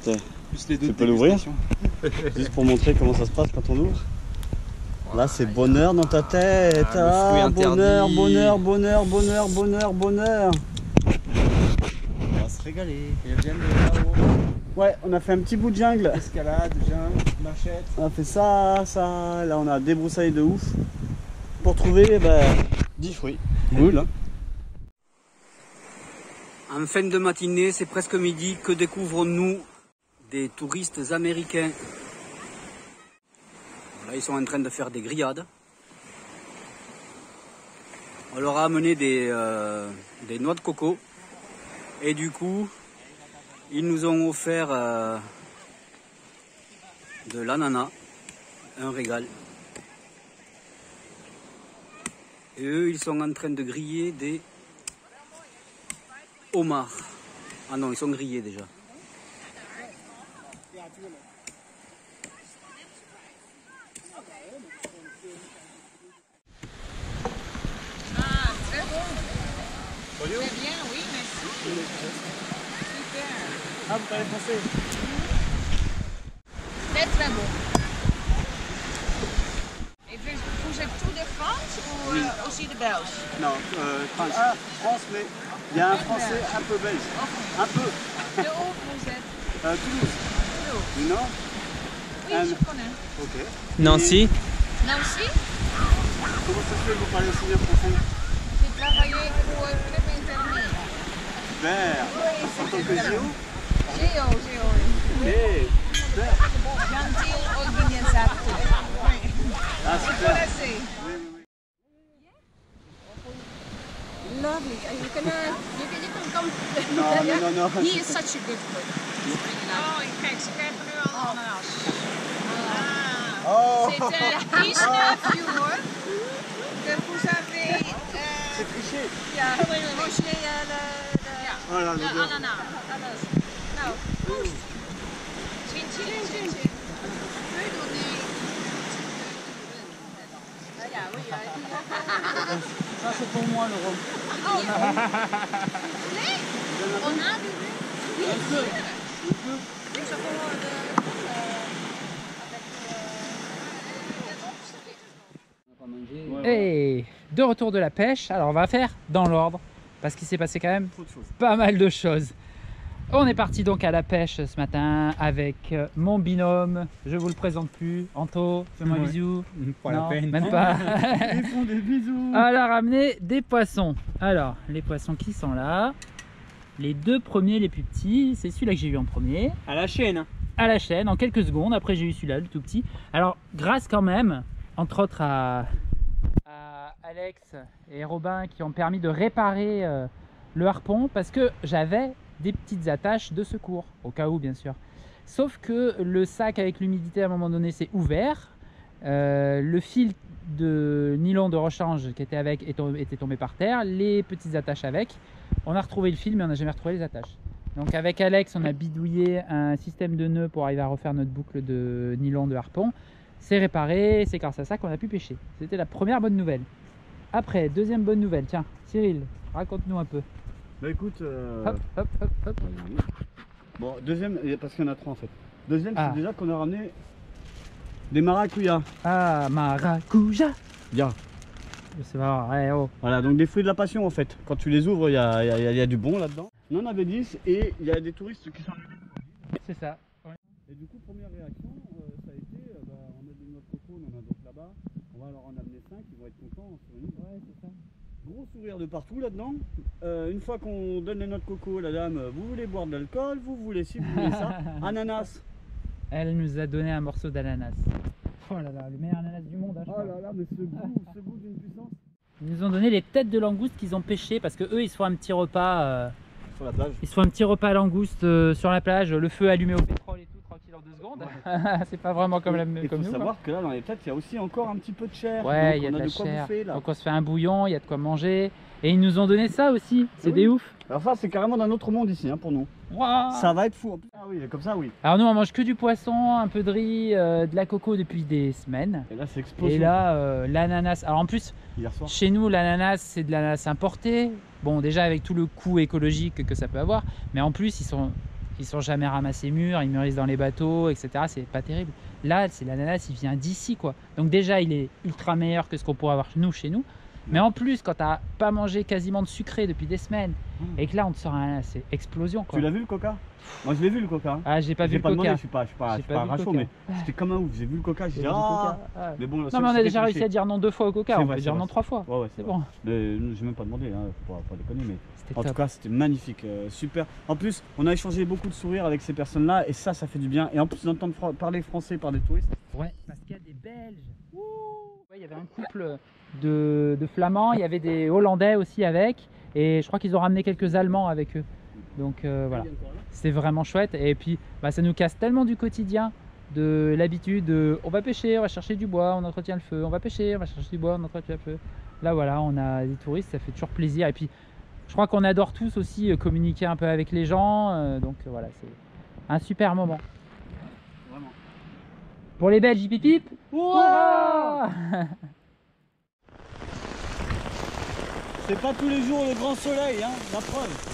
Tu peux l'ouvrir? Juste pour montrer comment ça se passe quand on ouvre. Là, c'est bonheur dans ta tête. Ah, bonheur. On va se régaler. Il vient de là-haut. Ouais, on a fait un petit bout de jungle. Escalade, jungle, machette. On a fait ça. Là, on a débroussaillé de ouf. Pour trouver 10 fruits. Cool. Hein. En fin de matinée, c'est presque midi, que découvrons-nous? Des touristes américains. Là, ils sont en train de faire des grillades. On leur a amené des noix de coco. Et du coup, ils nous ont offert de l'ananas. Un régal. Et eux, ils sont en train de griller des homards. Ah non, ils sont grillés déjà. Très bien, oui, merci. Super. Ah, vous parlez français? Très bon. Et vous êtes tous de France ou aussi de Belge? Non, France. Ah, France, mais il y a un français un peu belge. Un peu. De où vous êtes? Toulouse. Toulouse. Non? Oui, je connais. Ok. Nancy. Nancy? Comment ça se fait que vous parlez aussi bien français? J'ai travaillé pour Club Internet. Vert. En tant que Géo? Géo, oui. Et vert. Gentil organisateur. Ah, super. Connaissez. Lovely. You can come. No. He is such a good cook. Oh, kijk, ze krijgen nu al ananas. Oh. C'est Kiesneuf, hoor. Que vous avez... C'est triché. Ja, mangé Voilà, de le ananas. Nou, Chin. Ça, c'est pour moi, le rhum. On a du vin? Un peu. Le chapeau de... Et de retour de la pêche, alors on va faire dans l'ordre parce qu'il s'est passé quand même pas mal de choses. On est parti donc à la pêche ce matin avec mon binôme, je vous le présente plus, Anto, fais-moi un bisou. Pas la peine. Même pas. Ils font des bisous. Elle a ramené des poissons. Alors, les poissons qui sont là, les deux premiers les plus petits, c'est celui-là que j'ai eu en premier. À la chaîne. À la chaîne, en quelques secondes, après j'ai eu celui-là, le tout petit. Alors, grâce quand même, entre autres à Alex et Robin qui ont permis de réparer le harpon parce que j'avais des petites attaches de secours, au cas où bien sûr. Sauf que le sac avec l'humidité à un moment donné s'est ouvert, le fil de nylon de rechange qui était avec était tombé par terre, les petites attaches avec. On a retrouvé le fil mais on n'a jamais retrouvé les attaches. Donc avec Alex on a bidouillé un système de nœuds pour arriver à refaire notre boucle de nylon de harpon. C'est réparé, c'est grâce à ça qu'on a pu pêcher. C'était la première bonne nouvelle. Après, deuxième bonne nouvelle, tiens, Cyril, raconte-nous un peu. Bah écoute, Hop, hop, hop, hop. bon, deuxième, parce qu'il y en a trois en fait. Deuxième, Ah. c'est déjà qu'on a ramené des maracuyas. Ah, maracuja. Bien. C'est pas vrai, oh. Voilà, donc des fruits de la passion en fait. Quand tu les ouvres, il y a du bon là-dedans. On en avait 10 et il y a des touristes qui sont venus. C'est ça. Et du coup, première réaction, ça a été, on a de notre coco, on en a d'autres là-bas. On va leur en amener 5, ils vont être contents. Ouais, c'est ça. Gros sourire de partout là-dedans. Une fois qu'on donne les noix de coco, la dame, vous voulez boire de l'alcool, vous voulez ci, vous voulez ça. Ananas. Elle nous a donné un morceau d'ananas. Oh là là, le meilleur ananas du monde. Hein, je Oh crois. là là, mais ce goût d'une puissance. Ils nous ont donné les têtes de langoustes qu'ils ont pêchées parce que eux ils se font un petit repas. Sur la plage. Ils se font un petit repas à langouste sur la plage, le feu allumé au pétrole et tout, tranquille en 2 secondes. C'est pas vraiment comme la même Il faut comme nous. savoir que là dans les têtes, il y a aussi encore un petit peu de chair. Ouais, donc il y a on de la quoi chair. bouffer, là. Donc on se fait un bouillon, il y a de quoi manger. Et ils nous ont donné ça aussi, c'est Oui. des ouf. Alors ça, c'est carrément d'un autre monde ici hein, pour nous. Wow. Ça va être fou. Ah oui, comme ça, oui. Alors nous on mange que du poisson, un peu de riz, de la coco depuis des semaines. Et là, c'est explosif. Et là, l'ananas. Alors en plus, Hier soir. chez nous, l'ananas, c'est de l'ananas importé. Bon, déjà avec tout le coût écologique que ça peut avoir, mais en plus, ils sont jamais ramassés mûrs, ils mûrissent dans les bateaux, etc. C'est pas terrible. Là, c'est l'ananas, il vient d'ici, quoi. Donc déjà, il est ultra meilleur que ce qu'on pourrait avoir nous, chez nous. Mais en plus, quand t'as pas mangé quasiment de sucré depuis des semaines, et que là, on te sort un ananas, c'est explosion, quoi. Tu l'as vu le coca? Moi, je l'ai vu le coca. Ah, j'ai pas vu le demandé, coca. je suis pas J'ai un vu le rachot, coca. mais c'était comme un ouf. J'ai vu le coca, j'ai J'ai dit vu le ah. coca. Ah. Mais bon, Non, mais on a déjà réussi à dire non 2 fois au coca, C'est on vrai, va c'est dire vrai. non 3 fois. Ouais, C'est vrai. bon. Mais j'ai même pas demandé, hein, faut pas déconner, mais C'était en top. tout cas, c'était magnifique, super. En plus, on a échangé beaucoup de sourires avec ces personnes-là, et ça fait du bien. Et en plus, d'entendre parler français par des touristes. Ouais, parce qu'il y a des Belges. Ouais, il y avait un couple de Flamands, il y avait des Hollandais aussi avec, et je crois qu'ils ont ramené quelques Allemands avec eux. Donc voilà, c'est vraiment chouette. Et puis bah, ça nous casse tellement du quotidien, de l'habitude de on va pêcher, on va chercher du bois, on entretient le feu, on va pêcher, on va chercher du bois, on entretient le feu. Là voilà, on a des touristes, ça fait toujours plaisir. Et puis je crois qu'on adore tous aussi communiquer un peu avec les gens, donc voilà, c'est un super moment. Vraiment. Pour les Belges, hip hip hip. Hurrah. C'est pas tous les jours le grand soleil, hein, la preuve.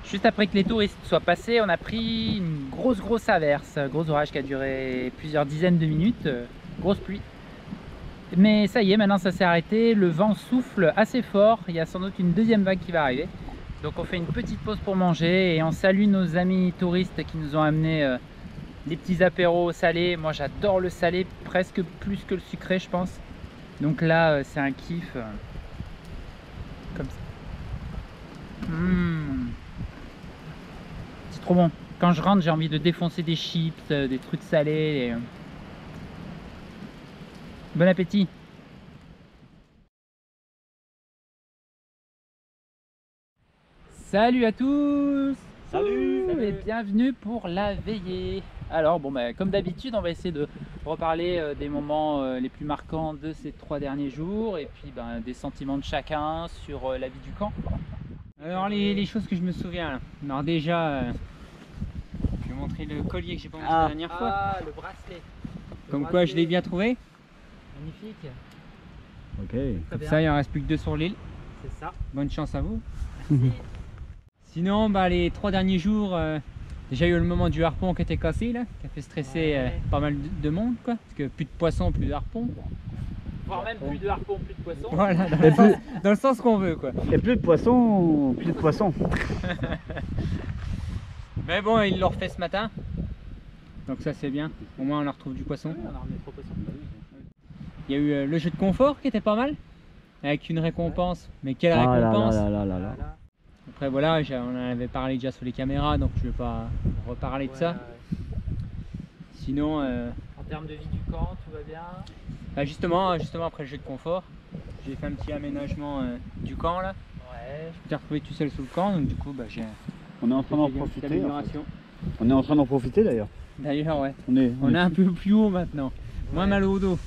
Juste après que les touristes soient passés, on a pris une grosse averse, gros orage qui a duré plusieurs dizaines de minutes, grosse pluie. Mais ça y est, maintenant ça s'est arrêté, le vent souffle assez fort, il y a sans doute une deuxième vague qui va arriver. Donc on fait une petite pause pour manger et on salue nos amis touristes qui nous ont amené des petits apéros salés. Moi j'adore le salé, presque plus que le sucré je pense. Donc là c'est un kiff, comme ça. C'est trop bon. Quand je rentre, j'ai envie de défoncer des chips, des trucs salés. Bon appétit. Salut à tous. Salut. Et bienvenue pour la veillée. Alors bon bah, comme d'habitude on va essayer de reparler des moments les plus marquants de ces 3 derniers jours et puis ben, des sentiments de chacun sur la vie du camp. Alors les choses que je me souviens là. Alors déjà, je vais montrer le collier que j'ai pas montré la dernière fois. Ah, le bracelet. Comme quoi je l'ai bien trouvé. Magnifique. Ok. Comme ça il en reste plus que 2 sur l'île. C'est ça. Bonne chance à vous. Merci. Sinon bah, les 3 derniers jours, déjà il y a eu le moment du harpon qui était cassé là, qui a fait stresser pas mal de monde quoi. Parce que plus de poissons, plus de harpons. Voire même plus de harpons, plus de poissons. Voilà, dans le sens qu'on veut quoi. Et plus de poissons, plus de poissons. Mais bon, ils l'ont refait ce matin. Donc ça c'est bien. Au moins on leur retrouve du poisson. On a remis trop de poissons. Il y a eu le jeu de confort qui était pas mal. Avec une récompense. Mais quelle récompense! Là. Après voilà, on en avait parlé déjà sur les caméras, donc je vais pas reparler de ça. Sinon, en termes de vie du camp, tout va bien? Bah justement après le jeu de confort, j'ai fait un petit aménagement du camp là. Ouais. Je me suis retrouvé tout seul sous le camp, donc du coup bah, j'ai On est en train d'en fait une petite profiter. amélioration. On est en train d'en profiter d'ailleurs. D'ailleurs ouais, On est on est un peu plus haut maintenant, moins mal au dos.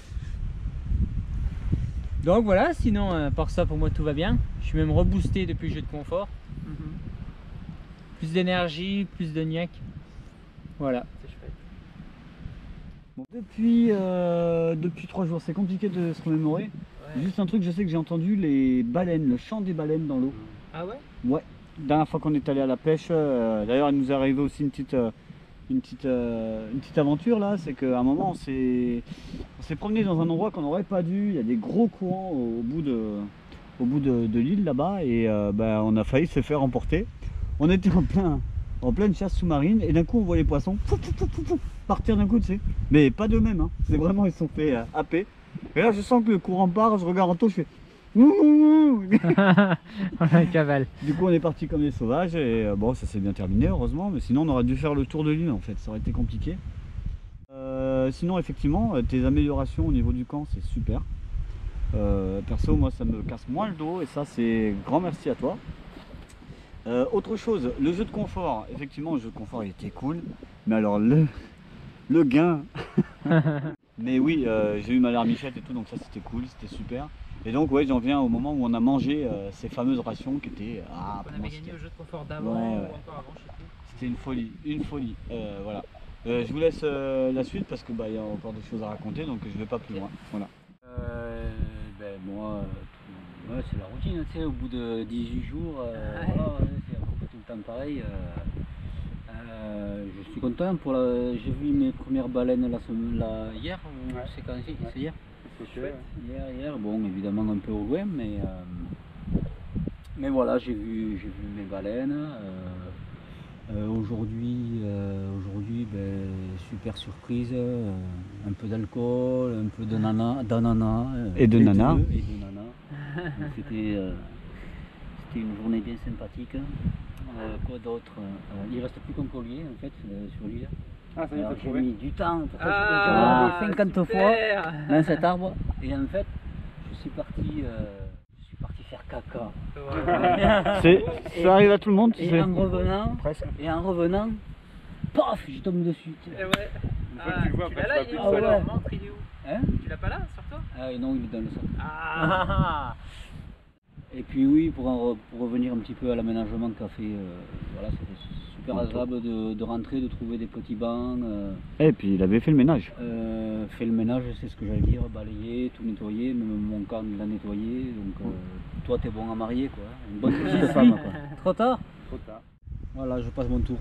Donc voilà, sinon à part ça pour moi tout va bien. Je suis même reboosté depuis le jeu de confort. Plus d'énergie, plus de niaque. Voilà. C'est chouette. Bon, depuis 3 jours, c'est compliqué de se remémorer. Ouais. Juste un truc, je sais que j'ai entendu les baleines, le chant des baleines dans l'eau. Ah ouais? Ouais. Dernière fois qu'on est allé à la pêche, d'ailleurs il nous est arrivé aussi une petite aventure là, c'est qu'à un moment on s'est promené dans un endroit qu'on n'aurait pas dû. Il y a des gros courants au bout de l'île là-bas et on a failli se faire emporter. On était en pleine chasse sous-marine et d'un coup on voit les poissons partir d'un coup, tu sais. Mais pas d'eux-mêmes, hein. C'est vraiment, ils se sont fait happer. Et là je sens que le courant part, je regarde en tout, je fais cavale. Du coup on est parti comme des sauvages et bon ça s'est bien terminé heureusement, mais sinon on aurait dû faire le tour de l'île en fait, ça aurait été compliqué. Sinon effectivement tes améliorations au niveau du camp c'est super. Perso moi ça me casse moins le dos et ça c'est grand merci à toi. Autre chose, le jeu de confort, effectivement le jeu de confort il était cool, mais alors le gain. Mais oui j'ai eu ma larmichette et tout donc ça c'était cool, c'était super. Et donc ouais j'en viens au moment où on a mangé ces fameuses rations qui étaient... on avait gagné au jeu de confort d'avant ou encore avant, je sais plus. C'était une folie, voilà. Je vous laisse la suite parce que il y a encore des choses à raconter donc je vais pas plus loin. Voilà. Moi, c'est la routine, tu sais, au bout de 18 jours, voilà, c'est à peu près tout le temps pareil. Je suis content pour j'ai vu mes premières baleines hier, ou c'est quand c'est hier? C'est chouette. Hier, bon évidemment un peu au loin, mais voilà, j'ai vu mes baleines. Aujourd'hui, super surprise, un peu d'alcool, un peu d'ananas. Et de nana. C'était une journée bien sympathique. Quoi d'autre? Il reste plus qu'un collier en fait sur l'île. Ah, ça y est, j'ai mis du temps pour j'ai 50 fois dans cet arbre et en fait je suis parti faire caca. Ça arrive à tout le monde, tu sais. Et en revenant, paf, je tombe dessus. Et ouais. Tu l'as là, il est où alors? Il est où? Tu l'as pas là sur toi? Non, il est dans le sac. Ah. Et puis oui, pour revenir un petit peu à l'aménagement qu'a fait, voilà, c'était super agréable de rentrer, de trouver des petits bancs. Et puis il avait fait le ménage. Fait le ménage, c'est ce que j'allais dire, balayer, tout nettoyer, même mon camp il l'a nettoyé. Donc toi t'es bon à marier quoi, une bonne petite femme quoi. Trop tard? Trop tard. Voilà, je passe mon tour.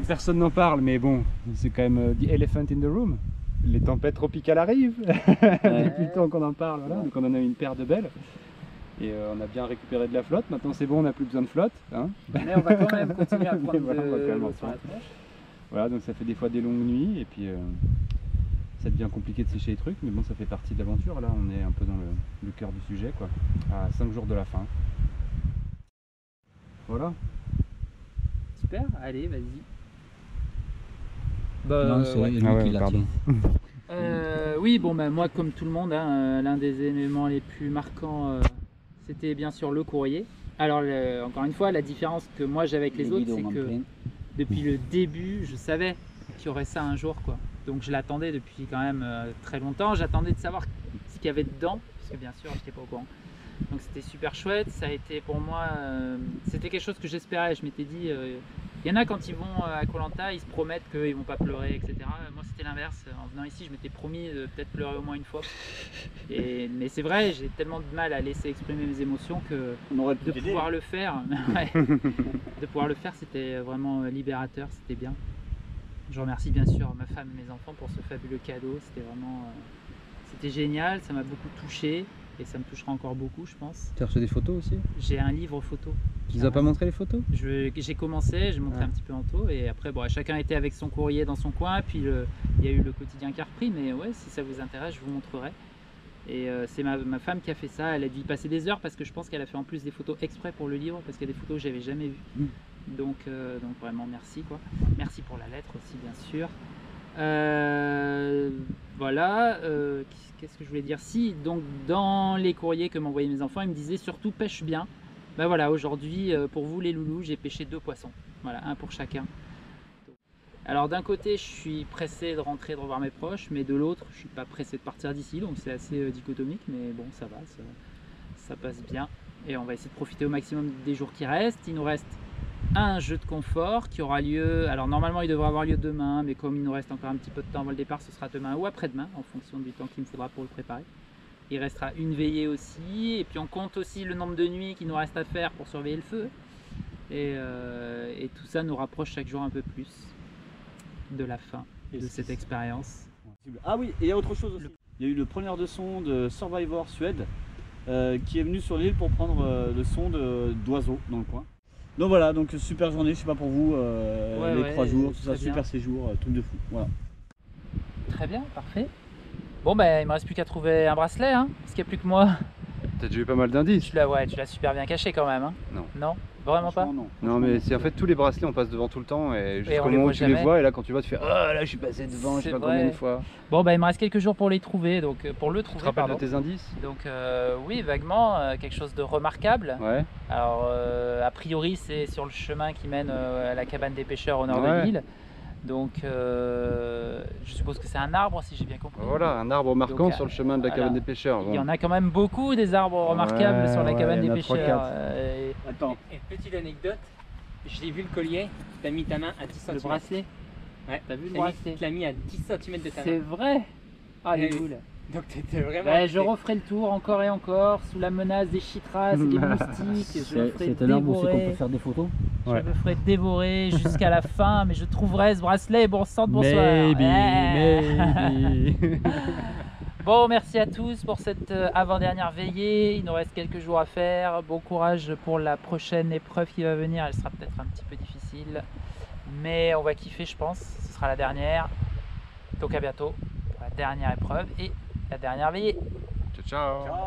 Personne n'en parle, mais bon, c'est quand même the elephant in the room. Les tempêtes tropicales arrivent. Depuis le temps qu'on en parle, voilà. Donc on en a une paire de belles. Et on a bien récupéré de la flotte. Maintenant c'est bon, on n'a plus besoin de flotte. Hein, mais on va quand même continuer à prendre voilà, donc ça fait des fois des longues nuits. Et puis ça devient compliqué de sécher les trucs. Mais bon, ça fait partie de l'aventure. Là, on est un peu dans le cœur du sujet, quoi. À 5 jours de la fin. Voilà. Super, allez, vas-y. Non, c'est lui qui l'a tient. Oui, bon, moi, comme tout le monde, hein, l'un des éléments les plus marquants, c'était bien sûr le courrier. Alors, encore une fois, la différence que moi j'ai avec les autres, c'est que depuis le début, je savais qu'il y aurait ça un jour, quoi. Donc, je l'attendais depuis quand même très longtemps. J'attendais de savoir ce qu'il y avait dedans, parce que bien sûr, je n'étais pas au courant. Donc c'était super chouette, ça a été pour moi, c'était quelque chose que j'espérais. Je m'étais dit, il y en a quand ils vont à Koh Lanta, ils se promettent qu'ils vont pas pleurer, etc. Moi c'était l'inverse, en venant ici je m'étais promis de peut-être pleurer au moins une fois. Mais c'est vrai, j'ai tellement de mal à laisser exprimer mes émotions que de pouvoir le faire, de pouvoir le faire, c'était vraiment libérateur, c'était bien. Je remercie bien sûr ma femme et mes enfants pour ce fabuleux cadeau, c'était vraiment, c'était génial, ça m'a beaucoup touché. Et ça me touchera encore beaucoup, je pense. Tu as reçu des photos aussi? J'ai un livre photo. Tu nous as pas montré les photos? J'ai commencé, j'ai montré un petit peu en tôt, et après bon, chacun était avec son courrier dans son coin, puis il y a eu le quotidien qui a repris, mais ouais, si ça vous intéresse, je vous montrerai. Et c'est ma femme qui a fait ça, elle a dû y passer des heures parce que je pense qu'elle a fait en plus des photos exprès pour le livre, parce qu'il y a des photos que j'avais jamais vues. Donc vraiment merci quoi. Merci pour la lettre aussi bien sûr. Voilà, qu'est-ce que je voulais dire? Si, donc dans les courriers que m'envoyaient mes enfants, ils me disaient surtout pêche bien. Ben voilà, aujourd'hui pour vous les loulous, j'ai pêché 2 poissons. Voilà, un pour chacun. Alors d'un côté, je suis pressé de rentrer, de revoir mes proches, mais de l'autre, je suis pas pressé de partir d'ici, donc c'est assez dichotomique, mais bon, ça va, ça passe bien. Et on va essayer de profiter au maximum des jours qui restent. Il nous reste un jeu de confort qui aura lieu, alors normalement il devrait avoir lieu demain, mais comme il nous reste encore un petit peu de temps avant le départ, ce sera demain ou après-demain en fonction du temps qu'il me faudra pour le préparer. Il restera une veillée aussi, et puis on compte aussi le nombre de nuits qu'il nous reste à faire pour surveiller le feu, et tout ça nous rapproche chaque jour un peu plus de la fin de cette expérience. Ah oui, et il y a autre chose aussi. Il y a eu le preneur de son de Survivor Suède qui est venu sur l'île pour prendre le son d'oiseaux dans le coin. Donc voilà, donc super journée, je sais pas pour vous, les 3 jours, tout ça, super séjour, truc de fou, voilà. Très bien, parfait. Bon ben il me reste plus qu'à trouver un bracelet, hein, parce qu'il n'y a plus que moi. T'as déjà eu pas mal d'indices. Tu l'as super bien caché quand même, hein. Non. Non, vraiment pas. Non mais c'est en fait tous les bracelets on passe devant tout le temps et jusqu'au moment où tu les vois et là quand tu vois tu fais ah là je suis passé devant je sais pas combien de fois. Bon bah il me reste quelques jours pour les trouver, donc pour le trouver. Tu te rappelles de tes indices? Donc oui vaguement, quelque chose de remarquable. Ouais. Alors a priori c'est sur le chemin qui mène à la cabane des pêcheurs au nord de l'île. Donc je suppose que c'est un arbre si j'ai bien compris. Voilà, un arbre marquant sur le chemin de la cabane des pêcheurs. Il y en a quand même beaucoup des arbres remarquables sur la cabane des pêcheurs. Attends. Et petite anecdote, j'ai vu le collier, tu as mis ta main à 10 cm. Le bracelet? Ouais, t'as vu le bracelet? Tu l'as mis à 10 cm de ta main. C'est vrai? Ah les boules. Donc t'étais vraiment... je referai le tour encore et encore, sous la menace des chytras et des moustiques. C'est un arbre aussi qu'on peut faire des photos. Je me ferai dévorer jusqu'à la fin, mais je trouverai ce bracelet. Bon sang de bonsoir. Maybe. Bon, merci à tous pour cette avant-dernière veillée. Il nous reste quelques jours à faire. Bon courage pour la prochaine épreuve qui va venir. Elle sera peut-être un petit peu difficile, mais on va kiffer, je pense. Ce sera la dernière. Donc à bientôt pour la dernière épreuve et la dernière veillée. Ciao, ciao. Ciao.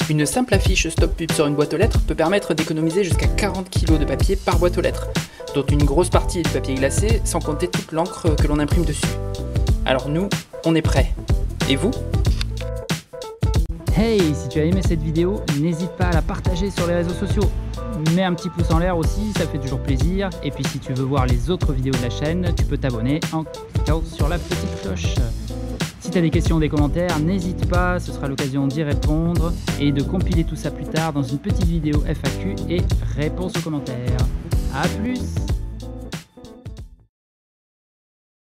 Une simple affiche stop pub sur une boîte aux lettres peut permettre d'économiser jusqu'à 40 kg de papier par boîte aux lettres, dont une grosse partie est du papier glacé, sans compter toute l'encre que l'on imprime dessus. Alors nous, on est prêts. Et vous ? Hey, si tu as aimé cette vidéo, n'hésite pas à la partager sur les réseaux sociaux. Mets un petit pouce en l'air aussi, ça fait toujours plaisir. Et puis si tu veux voir les autres vidéos de la chaîne, tu peux t'abonner en cliquant sur la petite cloche. Si tu as des questions ou des commentaires, n'hésite pas, ce sera l'occasion d'y répondre et de compiler tout ça plus tard dans une petite vidéo FAQ et réponse aux commentaires. A plus!